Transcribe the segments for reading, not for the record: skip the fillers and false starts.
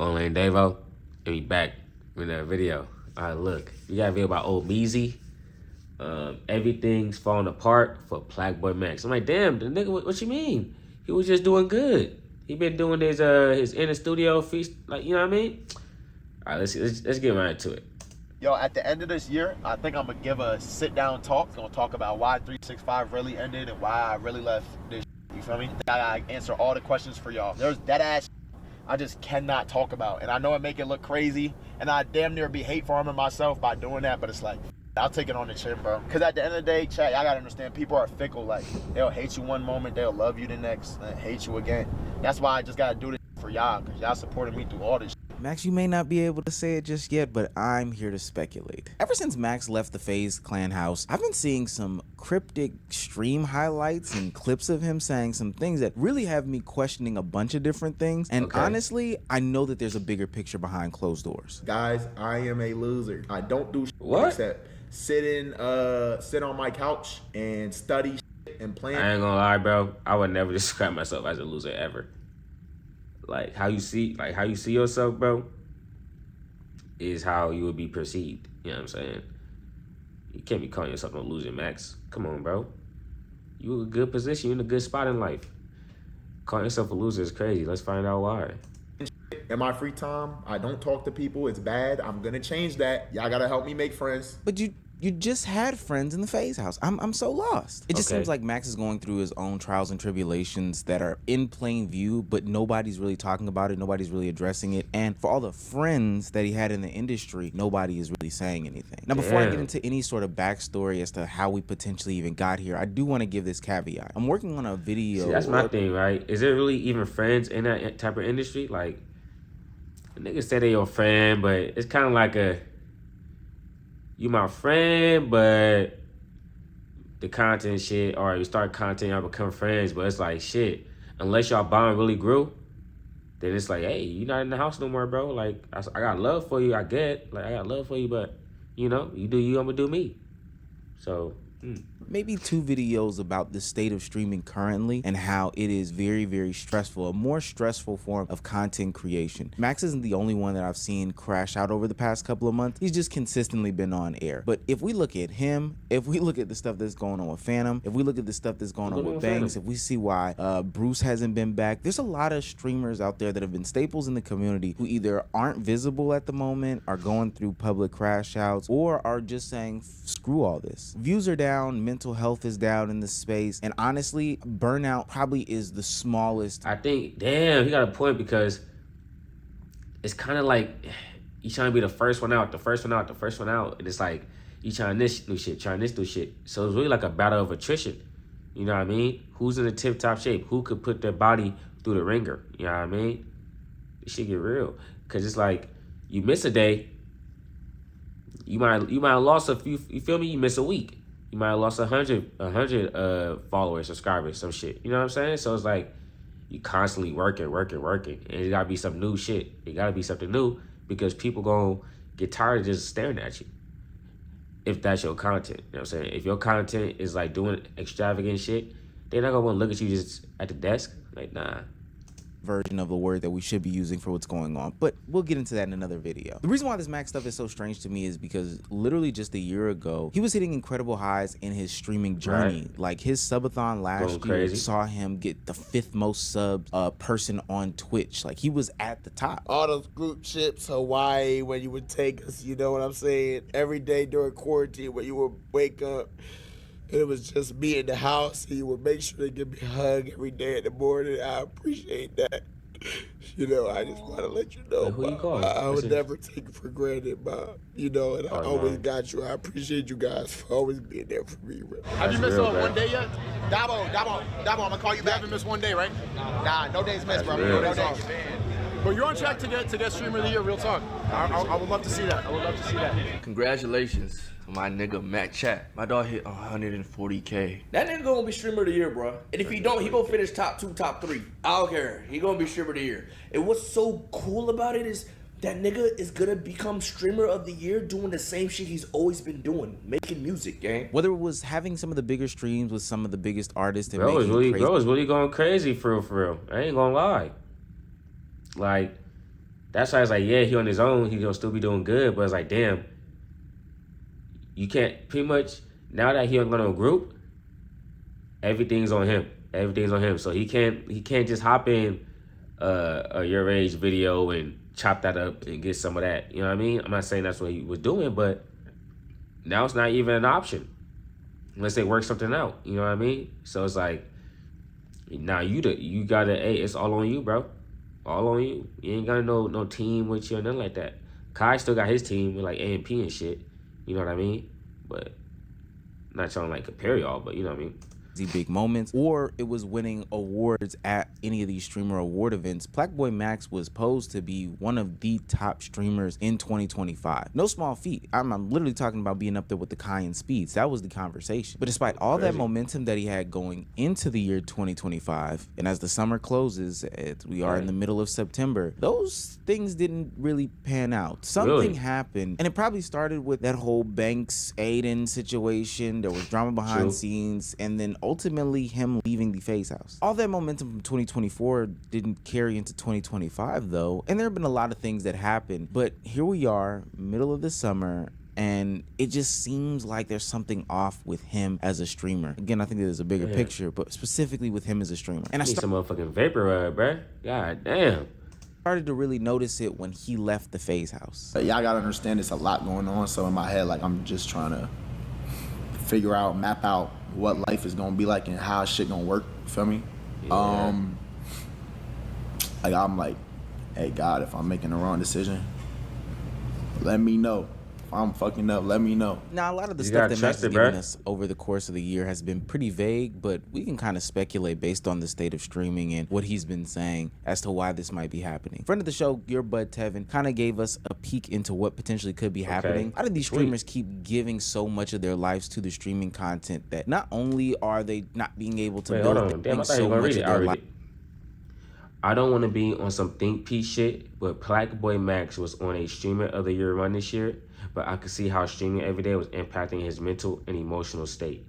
Online Davo, and we back with that video. All right, look, we got a video about old Meezy. Everything's falling apart for Plaque Boy Max. I'm like, damn, the nigga, what you mean? He was just doing good. He been doing his in the studio feast, like, you know what I mean? All right, let's get right to it. Yo, at the end of this year, I think I'm gonna give a sit-down talk. I'm gonna talk about why 365 really ended and why I really left this. You feel me? I answer all the questions for y'all. There's that ass I just cannot talk about, and I know it make it look crazy, and I damn near be hate farming myself by doing that, but it's like, I'll take it on the chin, bro. Because at the end of the day, chat, y'all gotta understand, people are fickle. Like, they'll hate you one moment, they'll love you the next, and hate you again. That's why I just gotta do this for y'all, because y'all supported me through all this. Max, you may not be able to say it just yet, but I'm here to speculate. Ever since Max left the FaZe clan house, I've been seeing some cryptic stream highlights and clips of him saying some things that really have me questioning a bunch of different things. And honestly, I know that there's a bigger picture behind closed doors. Guys, I am a loser. I don't do except sit on my couch and study and plan. I ain't gonna lie, bro. I would never describe myself as a loser ever. Like how you see yourself, bro, is how you would be perceived. You know what I'm saying? You can't be calling yourself a loser, Max. Come on, bro. You in a good position. You in a good spot in life. Calling yourself a loser is crazy. Let's find out why. In my free time, I don't talk to people. It's bad. I'm gonna change that. Y'all gotta help me make friends. But you just had friends in the FaZe house. I'm so lost. It just seems like Max is going through his own trials and tribulations that are in plain view, but nobody's really talking about it. Nobody's really addressing it. And for all the friends that he had in the industry, nobody is really saying anything. Now, before I get into any sort of backstory as to how we potentially even got here, I do want to give this caveat. I'm working on a video. See, that's my thing, right? Is there really even friends in that type of industry? Like, niggas say they your friend, but it's kind of like you my friend, but the content shit, or you start content, y'all become friends, but it's like, shit, unless y'all bond really grew, then it's like, hey, you not in the house no more, bro. Like, I got love for you, I get. Like, I got love for you, but, you know, you do you, I'm gonna do me. So, maybe 2 videos about the state of streaming currently and how it is very, very stressful, a more stressful form of content creation. Max isn't the only one that I've seen crash out over the past couple of months. He's just consistently been on air. But if we look at him, if we look at the stuff that's going on with Phantom, if we look at the stuff that's going on with Banks, if we see why Bruce hasn't been back, there's a lot of streamers out there that have been staples in the community who either aren't visible at the moment, are going through public crash outs, or are just saying, screw all this. Views are down, mental health is down in the space, and honestly, burnout probably is the smallest. I think, damn, he got a point, because it's kind of like you trying to be the first one out, and it's like you trying this new shit, So it's really like a battle of attrition. You know what I mean? Who's in the tip-top shape? Who could put their body through the ringer? You know what I mean? This shit get real, because it's like you miss a day, you might have lost a few. You feel me? You miss a week. You might have lost 100 followers, subscribers, some shit. You know what I'm saying? So it's like you constantly working. And it gotta be some new shit. It gotta be something new, because people gonna get tired of just staring at you. If that's your content. You know what I'm saying? If your content is like doing extravagant shit, they're not gonna wanna look at you just at the desk. Like, nah. Version of the word that we should be using for what's going on, but we'll get into that in another video. The reason why this Max stuff is so strange to me is because literally just a year ago, he was hitting incredible highs in his streaming journey. Right. Like his subathon last year saw him get the 5th most subs person on Twitch. Like he was at the top. All those group trips, Hawaii, when you would take us, you know what I'm saying? Every day during quarantine, when you would wake up, it was just me in the house. He would make sure to give me a hug every day in the morning. I appreciate that. You know, I just want to let you know, who you calling? I would never take it for granted, Bob. You know, and I always got you. I appreciate you guys for always being there for me, bro. Have you missed one day yet? Dabo, I'm gonna call you back. You haven't missed one day, right? Nah, no days missed, bro. No days off. But you're on track to get streamer of the year, real talk. I would love to see that. Congratulations to my nigga Matt Chat. My dog hit 140K. That nigga gonna be streamer of the year, bro. And if he don't, he gonna finish top 2, top 3. I don't care. He gonna be streamer of the year. And what's so cool about it is that nigga is gonna become streamer of the year doing the same shit he's always been doing, making music, gang. Whether it was having some of the bigger streams with some of the biggest artists, and bro was really going crazy for real. I ain't gonna lie. Like, That's why it's like, yeah, he on his own, he gonna still be doing good, but it's like, damn, you can't, pretty much, now that he don't got no group, everything's on him. Everything's on him. So he can't just hop in a Your Age video and chop that up and get some of that. You know what I mean? I'm not saying that's what he was doing, but now it's not even an option unless they work something out. You know what I mean? So it's like, now you gotta, hey, it's all on you, bro. All on you. You ain't got no team with you or nothing like that. Kai still got his team with like AMP and shit. You know what I mean? But not trying to like compare y'all, but you know what I mean? Big moments, or it was winning awards at any of these streamer award events. Plaque Boy Max was posed to be one of the top streamers in 2025. No small feat. I'm literally talking about being up there with the Kai and Speeds. That was the conversation. But despite all that momentum that he had going into the year 2025, and as the summer closes, as we are in the middle of September, those things didn't really pan out. Something happened, and it probably started with that whole Banks Aiden situation. There was drama behind scenes, and then ultimately him leaving the Phase House. All that momentum from 2024 didn't carry into 2025 though, and there have been a lot of things that happened, but here we are, middle of the summer, and it just seems like there's something off with him as a streamer. Again, I think there's a bigger picture, but specifically with him as a streamer. And I need some motherfucking vapor rub, bruh. God damn. Started to really notice it when he left the Phase House. Y'all gotta understand there's a lot going on, so in my head, like, I'm just trying to figure out, map out what life is gonna be like and how shit gonna work, feel me? Yeah. Like, I'm like, hey God, if I'm making the wrong decision, let me know. If I'm fucking up, let me know. Now, a lot of the stuff that Max has given us over the course of the year has been pretty vague, but we can kind of speculate based on the state of streaming and what he's been saying as to why this might be happening. Friend of the show, your bud Tevin, kind of gave us a peek into what potentially could be happening. How do these streamers keep giving so much of their lives to the streaming content that not only are they not being able to build so much of their life? I don't want to be on some think piece shit, but Plaque Boy Max was on a Streamer of the Year run this year, but I could see how streaming every day was impacting his mental and emotional state.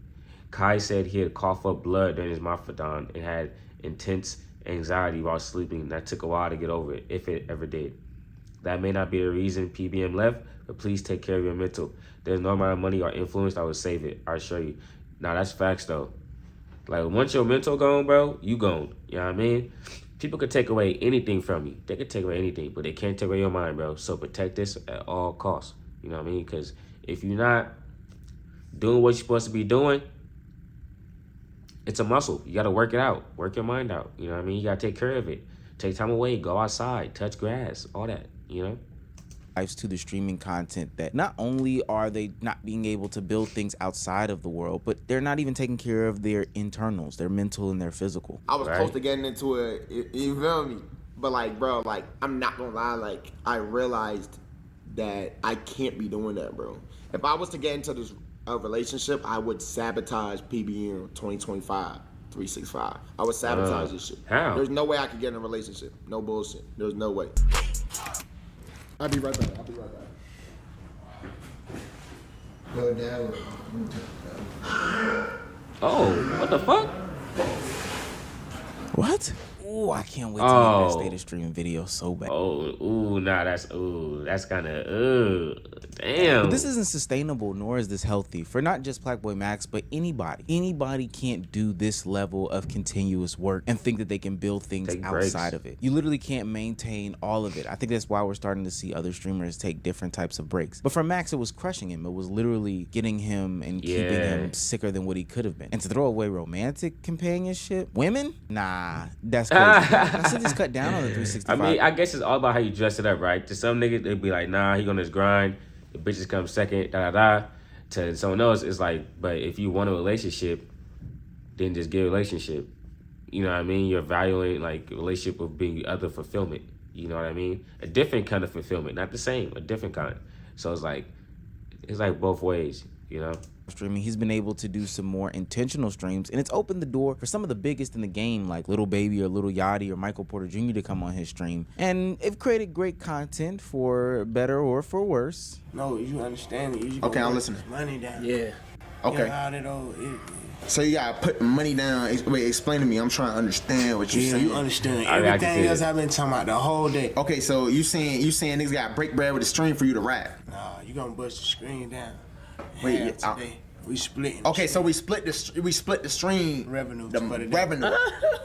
Kai said he had coughed up blood during his marathon and had intense anxiety while sleeping that took a while to get over it, if it ever did. That may not be the reason PBM left, but please take care of your mental. There's no amount of money or influence that would save it, I assure you. Now, that's facts, though. Like, once your mental gone, bro, you gone. You know what I mean? People could take away anything from you. They could take away anything, but they can't take away your mind, bro. So protect this at all costs. You know what I mean? Because if you're not doing what you're supposed to be doing, it's a muscle. You got to work it out. Work your mind out. You know what I mean? You got to take care of it. Take time away. Go outside. Touch grass. All that, you know? Lives to the streaming content that not only are they not being able to build things outside of the world, but they're not even taking care of their internals, their mental and their physical. I was close to getting into it, you feel me? But like, bro, like, I'm not gonna lie, like, I realized that I can't be doing that, bro. If I was to get into this relationship, I would sabotage PBM 2025, 365. I would sabotage this shit. How? There's no way I could get in a relationship. No bullshit. There's no way. I'll be right back. Go down. Oh, what the fuck? What? Ooh, I can't wait to make that state of streaming video so bad. That's kind of, damn. But this isn't sustainable, nor is this healthy for not just Plaque Boy Max, but anybody. Anybody can't do this level of continuous work and think that they can build things outside of it. You literally can't maintain all of it. I think that's why we're starting to see other streamers take different types of breaks. But for Max, it was crushing him. It was literally getting him and keeping him sicker than what he could have been. And to throw away romantic companionship, women? Nah, that's crazy. I said this cut down on the 365. I mean, I guess it's all about how you dress it up, right? To some niggas, they'd be like, nah, he on his grind. The bitches come second, da-da-da. To someone else, it's like, but if you want a relationship, then just get a relationship. You know what I mean? You're valuing, like, a relationship of being other fulfillment. You know what I mean? A different kind of fulfillment. Not the same, a different kind. So it's like both ways, you know? Streaming, he's been able to do some more intentional streams, and it's opened the door for some of the biggest in the game, like Little Baby or Little Yachty or Michael Porter Jr. to come on his stream, and they've created great content for better or for worse. No, you understand it. Okay, I'm listening. Money down. Yeah. Okay. You know how So you gotta put money down. Wait, explain to me. I'm trying to understand what you're saying. You understand I got everything you. else I've been talking about the whole day. Okay, so you saying niggas gotta break bread with the stream for you to rap? Nah, you gonna bust the screen down. Wait, Yeah, yeah, today. We splitting. Okay, so we split the stream revenue the for the day. revenue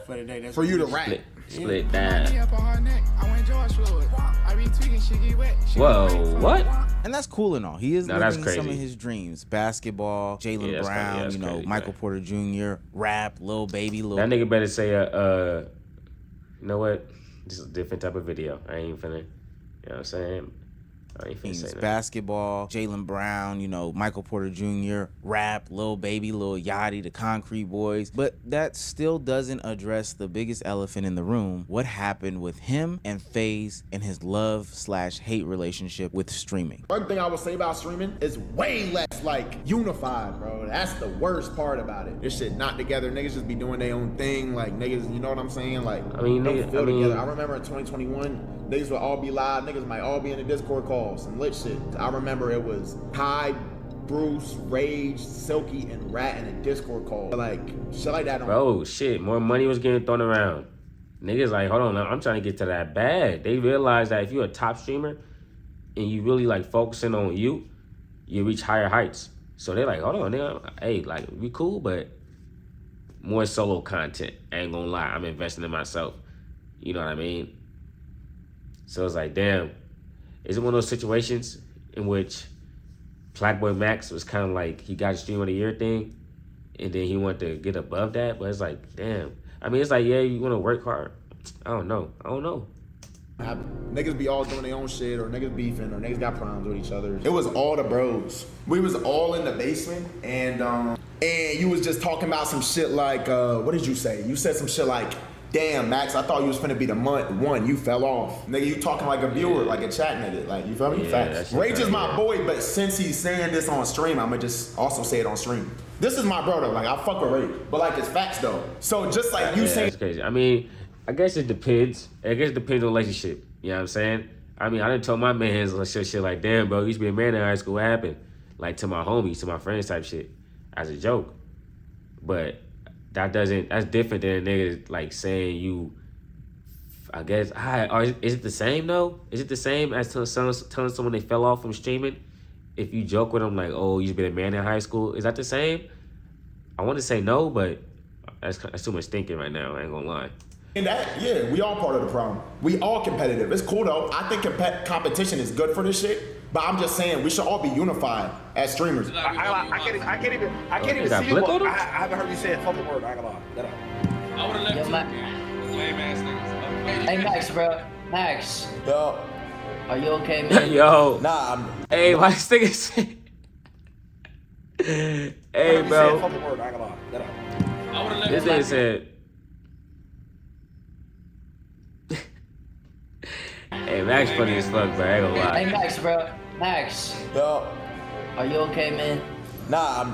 For the day. That's for you to what rap. Split that. Whoa, what? And that's cool and all. He is No, that's living some of crazy. his dreams. Basketball, Jaylen Yeah, that's Brown, crazy. That's you know, crazy, Michael man. Porter Jr., rap, Lil Baby, Lil. That nigga better say you know what? This is a different type of video. I ain't finna, you know what I'm saying? I ain't finna say that. Basketball, Jaylen Brown, you know, Michael Porter Jr., rap, Lil Baby, Lil Yachty, the Concrete Boys. But that still doesn't address the biggest elephant in the room. What happened with him and FaZe and his love/hate relationship with streaming? One thing I would say about streaming is way less like unified, bro. That's the worst part about it. This shit not together. Niggas just be doing their own thing. Like niggas, you know what I'm saying? Like I mean, don't nigga, feel I mean- together. I remember in 2021, niggas would all be live. Niggas might all be in the Discord calls and lit shit. I remember it was Kai, Bruce, Rage, Silky, and Rat in a Discord call. Like shit like that. Bro, shit, more money was getting thrown around. Niggas like, hold on, I'm trying to get to that bag. They realize that if you're a top streamer and you really like focusing on you reach higher heights. So they're like, hold on, nigga, hey, like we cool, but more solo content. I ain't gonna lie, I'm investing in myself. You know what I mean? So it's like, damn, is it one of those situations in which Plaque Boy Max was kind of like he got a stream of the year thing, and then he wanted to get above that, but it's like, damn. I mean, it's like, yeah, you want to work hard. I don't know. Niggas be all doing their own shit, or niggas beefing, or niggas got problems with each other. It was all the bros. We was all in the basement, and you was just talking about some shit like, what did you say? You said some shit like, damn, Max, I thought you was finna be the one. You fell off. Nigga, you talking like a viewer, like a chat nigga. Like, you feel me? Yeah, Facts. that shit Rage is crazy, my yeah. boy, but since he's saying this on stream, I'ma just also say it on stream. This is my brother. Like, I fuck with Rage. But, like, it's facts, though. So, just like you Yeah, saying... that's crazy. I mean, I guess it depends. I guess it depends on the relationship. You know what I'm saying? I mean, I done told my mans like shit like, damn, bro, you used to be a man in high school. What happened? Like, to my homies, to my friends type shit. As a joke. But that's different than a nigga, like, saying you... I guess, is it the same though? Is it the same as telling someone they fell off from streaming? If you joke with them like, oh, you used to be a man in high school, is that the same? I want to say no, but that's too much thinking right now. I ain't gonna lie. And that, yeah, we all part of the problem. We all competitive. It's cool though. I think competition is good for this shit. But I'm just saying we should all be unified as streamers. I can't even got see blip what on him? I haven't heard you say a fucking word. I ain't gonna lie. That up. I would have left Yo, you lame ass niggas. Hey Max, bro. Max, Yo, are you okay, man? Yo, nah, hey, why this nigga say? Hey, I heard you say a bro, fucking word. I ain't gonna lie. That up. I would have left this nigga said. Hey, Max funny as fuck, bro. I ain't gonna Hey lie. Max, bro. Max, Yo, are you okay, man? nah,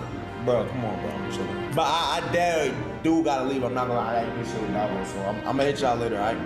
bro, come on, bro. I'm chilling. But I dare dude gotta leave. I'm not gonna lie. I gotta do shit with Davo, so I'm gonna hit y'all later, alright?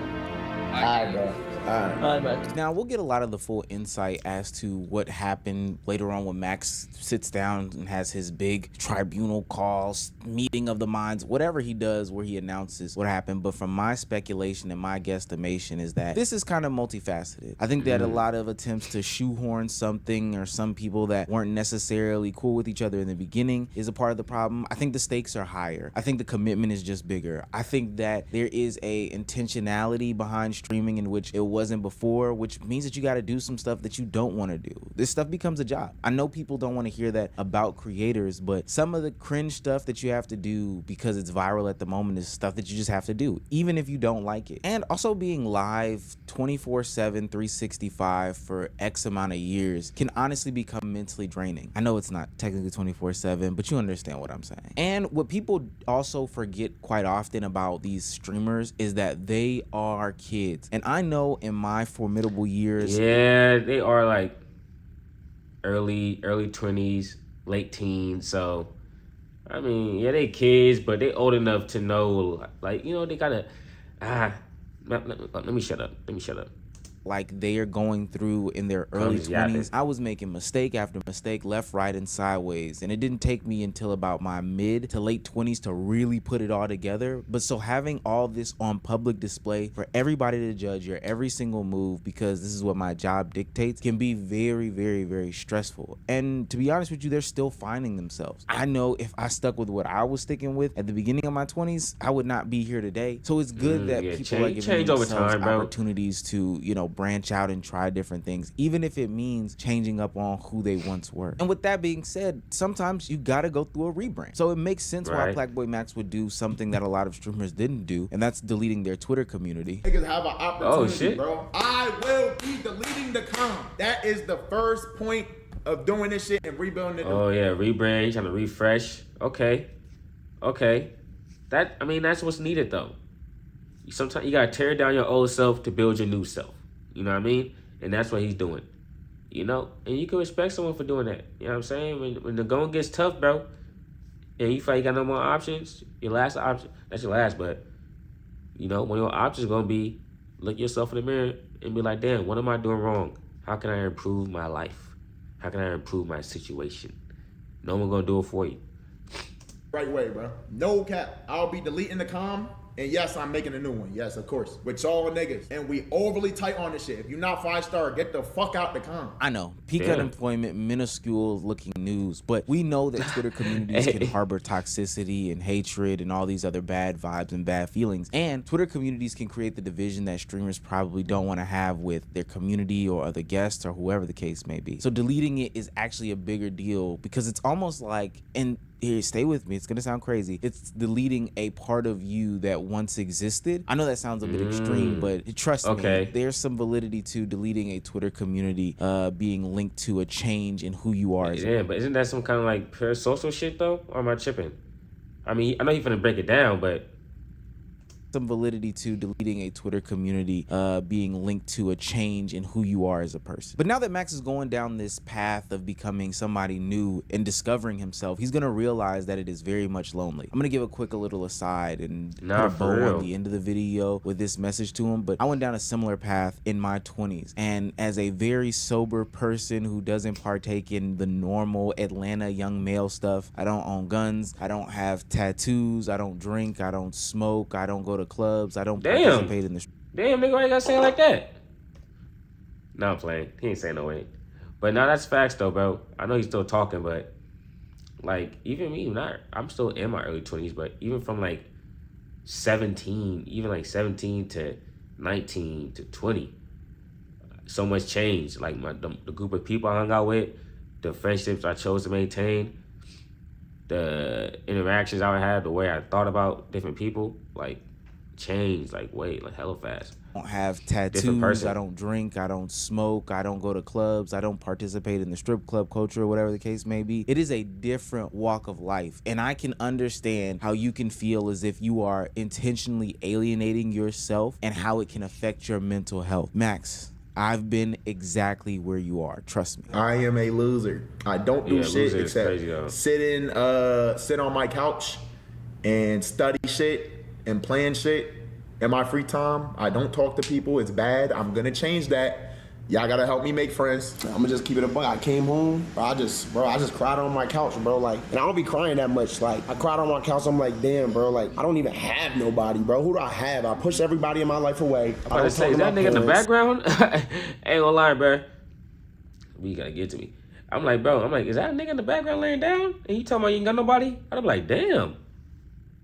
Alright, bro. Alright. Alright, man. Now, we'll get a lot of the full insight as to what happened later on when Max sits down and has his big tribunal calls, meeting of the minds, whatever he does where he announces what happened. But from my speculation and my guesstimation is that this is kind of multifaceted. I think that a lot of attempts to shoehorn something or some people that weren't necessarily cool with each other in the beginning is a part of the problem. I think the stakes are higher. I think the commitment is just bigger. I think that there is a intentionality behind streaming in which it wasn't before, which means that you got to do some stuff that you don't want to do. This stuff becomes a job. I know people don't want to hear that about creators, but some of the cringe stuff that you have to do because it's viral at the moment is stuff that you just have to do, even if you don't like it. And also being live 24/7, 365 for X amount of years can honestly become mentally draining. I know it's not technically 24/7, but you understand what I'm saying. And what people also forget quite often about these streamers is that they are kids. And I know in my formidable years, Yeah, they are like early 20s, late teens. So, I mean, yeah, they kids, but they old enough to know, like, you know, they gotta, let me shut up. like they are going through in their early just yapping. 20s. I was making mistake after mistake, left, right, and sideways. And it didn't take me until about my mid to late 20s to really put it all together. But so having all this on public display for everybody to judge your every single move, because this is what my job dictates, can be very, very, very stressful. And to be honest with you, they're still finding themselves. I know if I stuck with what I was sticking with at the beginning of my 20s, I would not be here today. So it's good that people are giving change over themselves time, bro. opportunities to, you know, branch out and try different things, even if it means changing up on who they once were. And with that being said, sometimes you gotta go through a rebrand. So it makes sense why Plaque Boy Max would do something that a lot of streamers didn't do, and that's deleting their Twitter community. Niggas have an opportunity, shit. bro. I will be deleting the com. That is the first point of doing this shit and rebuilding it. Oh yeah, rebrand, trying to refresh. Okay. That's what's needed though. Sometimes you gotta tear down your old self to build your new self. You know what I mean? And that's what he's doing. You know? And you can respect someone for doing that. You know what I'm saying? When the going gets tough, bro, and you feel like you got no more options, your last option, that's your last, but you know, one of your options is gonna be look yourself in the mirror and be like, damn, what am I doing wrong? How can I improve my life? How can I improve my situation? No one gonna do it for you. Right way, bro. No cap. I'll be deleting the com. And yes, I'm making a new one. Yes, of course. With y'all niggas. And we overly tight on this shit. If you're not 5-star, get the fuck out the com. I know. Peak unemployment, minuscule looking news. But we know that Twitter communities can harbor toxicity and hatred and all these other bad vibes and bad feelings. And Twitter communities can create the division that streamers probably don't want to have with their community or other guests or whoever the case may be. So deleting it is actually a bigger deal because it's almost like, and here, stay with me, it's gonna sound crazy, it's deleting a part of you that once existed. I know that sounds a bit extreme, but trust me, there's some validity to deleting a Twitter community being linked to a change in who you are. Yeah, but isn't that some kind of like parasocial shit though? Or am I tripping? I mean, I know you're finna break it down, but some validity to deleting a Twitter community being linked to a change in who you are as a person. But now that Max is going down this path of becoming somebody new and discovering himself, he's gonna realize that it is very much lonely. I'm gonna give a little aside and put a bow on the end of the video with this message to him, but I went down a similar path in my 20s, and as a very sober person who doesn't partake in the normal Atlanta young male stuff, I don't own guns, I don't have tattoos, I don't drink, I don't smoke, I don't go to clubs, I don't participate in the damn nigga, why you gotta say it like that? No, I'm playing. He ain't saying no way. But now that's facts though, bro. I know he's still talking, but like even me, I'm still in my early 20s, but even from like 17 to 19 to 20, so much changed. Like the group of people I hung out with, the friendships I chose to maintain, the interactions I would have, the way I thought about different people, like changed like hella fast. I don't have tattoos, I don't drink, I don't smoke, I don't go to clubs, I don't participate in the strip club culture or whatever the case may be. It is a different walk of life, and I can understand how you can feel as if you are intentionally alienating yourself and how it can affect your mental health. Max, I've been exactly where you are. Trust me. I am a loser. I don't do shit except sit on my couch and study shit and plan shit in my free time. I don't talk to people. It's bad. I'm gonna change that. Y'all gotta help me make friends. I'm gonna just keep it a buck. I came home, I just cried on my couch, bro. Like, and I don't be crying that much. Like, I cried on my couch. I'm like, damn, bro. Like, I don't even have nobody, bro. Who do I have? I push everybody in my life away. I'm about to say, is that nigga in the background? Ain't gonna lie, bro. You gotta get to me. I'm like, is that a nigga in the background laying down? And you talking about you ain't got nobody? I'd be like, damn.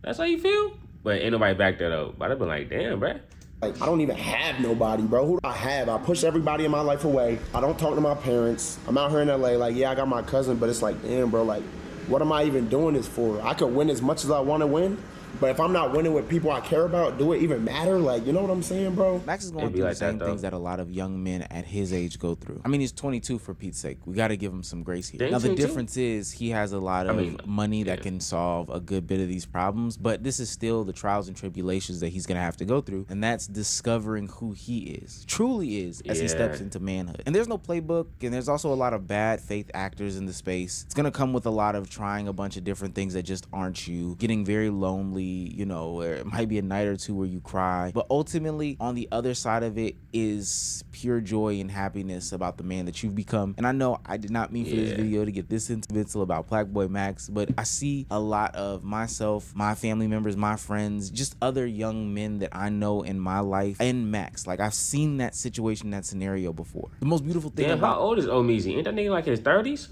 That's how you feel? But ain't nobody back there though. But I'd be like, damn, bro. Like, I don't even have nobody, bro. Who do I have? I push everybody in my life away. I don't talk to my parents. I'm out here in LA. Like, yeah, I got my cousin, but it's like, damn, bro, like, what am I even doing this for? I could win as much as I want to win, but if I'm not winning with people I care about, do it even matter? Like, you know what I'm saying, bro? Max is going through the same things that a lot of young men at his age go through. I mean, he's 22 for Pete's sake. We got to give him some grace here. Now, the difference is he has a lot of money that can solve a good bit of these problems, but this is still the trials and tribulations that he's going to have to go through, and that's discovering who he is, truly is, as he steps into manhood. And there's no playbook, and there's also a lot of bad faith actors in the space. It's going to come with a lot of trying a bunch of different things that just aren't you, getting very lonely, be, you know, where it might be a night or two where you cry. But ultimately, on the other side of it is pure joy and happiness about the man that you've become. And I know I did not mean for this video to get this sentimental about Plaque Boy Max, but I see a lot of myself, my family members, my friends, just other young men that I know in my life, and Max. Like, I've seen that situation, that scenario before. The most beautiful thing Damn, about— how old is Omeezy? Ain't that nigga like in his 30s?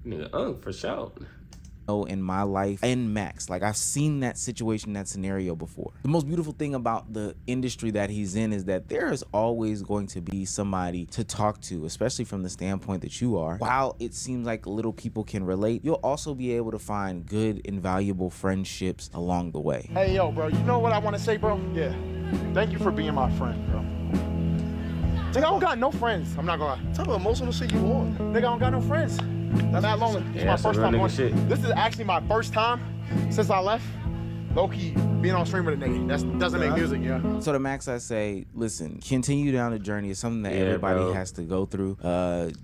Nigga, for sure. in my life and Max, like, I've seen that situation, that scenario before. The most beautiful thing about the industry that he's in is that there is always going to be somebody to talk to, especially from the standpoint that you are. While it seems like little people can relate, you'll also be able to find good and valuable friendships along the way. Hey, yo, bro, you know what I want to say, bro? Yeah. Thank you for being my friend, bro. Nigga, I don't got no friends. I'm not gonna lie. Talk about emotional shit you on. Nigga, I don't got no friends. That's not long. This is my first time going. This is actually my first time since I left. Low-key being on stream with a nigga. That doesn't make music, yeah. So to Max, I say, listen, continue down the journey. It's something that everybody has to go through.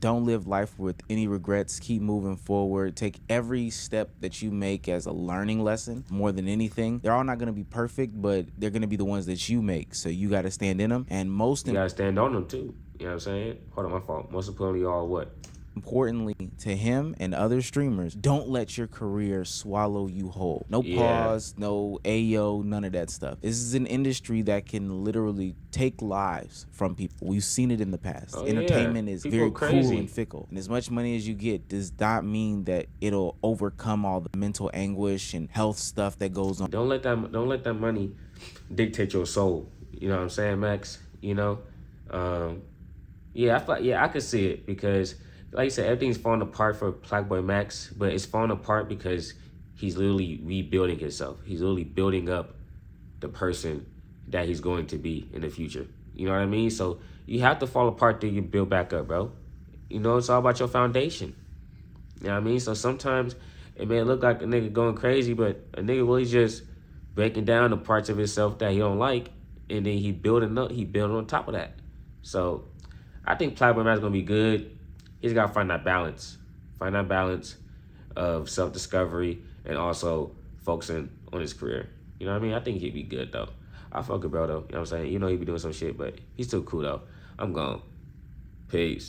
Don't live life with any regrets. Keep moving forward. Take every step that you make as a learning lesson more than anything. They're all not going to be perfect, but they're going to be the ones that you make. So you got to stand in them. And most— you got to stand on them too. You know what I'm saying? Hold on, my fault. Most importantly, all what? Importantly, to him and other streamers, don't let your career swallow you whole. No pause, no ayo, none of that stuff. This is an industry that can literally take lives from people. We've seen it in the past. Entertainment is very cruel and fickle. And as much money as you get does not mean that it'll overcome all the mental anguish and health stuff that goes on. Don't let that money dictate your soul. You know what I'm saying, Max? You know? I could see it because, like you said, everything's falling apart for Plaque Boy Max, but it's falling apart because he's literally rebuilding himself. He's literally building up the person that he's going to be in the future. You know what I mean? So you have to fall apart till you build back up, bro. You know, it's all about your foundation. You know what I mean? So sometimes it may look like a nigga going crazy, but a nigga really just breaking down the parts of himself that he don't like, and then he building on top of that. So I think Plaque Boy Max is going to be good. He's got to find that balance. Find that balance of self-discovery and also focusing on his career. You know what I mean? I think he'd be good, though. I fuck with bro, though. You know what I'm saying? You know he be doing some shit, but he's still cool, though. I'm gone. Peace.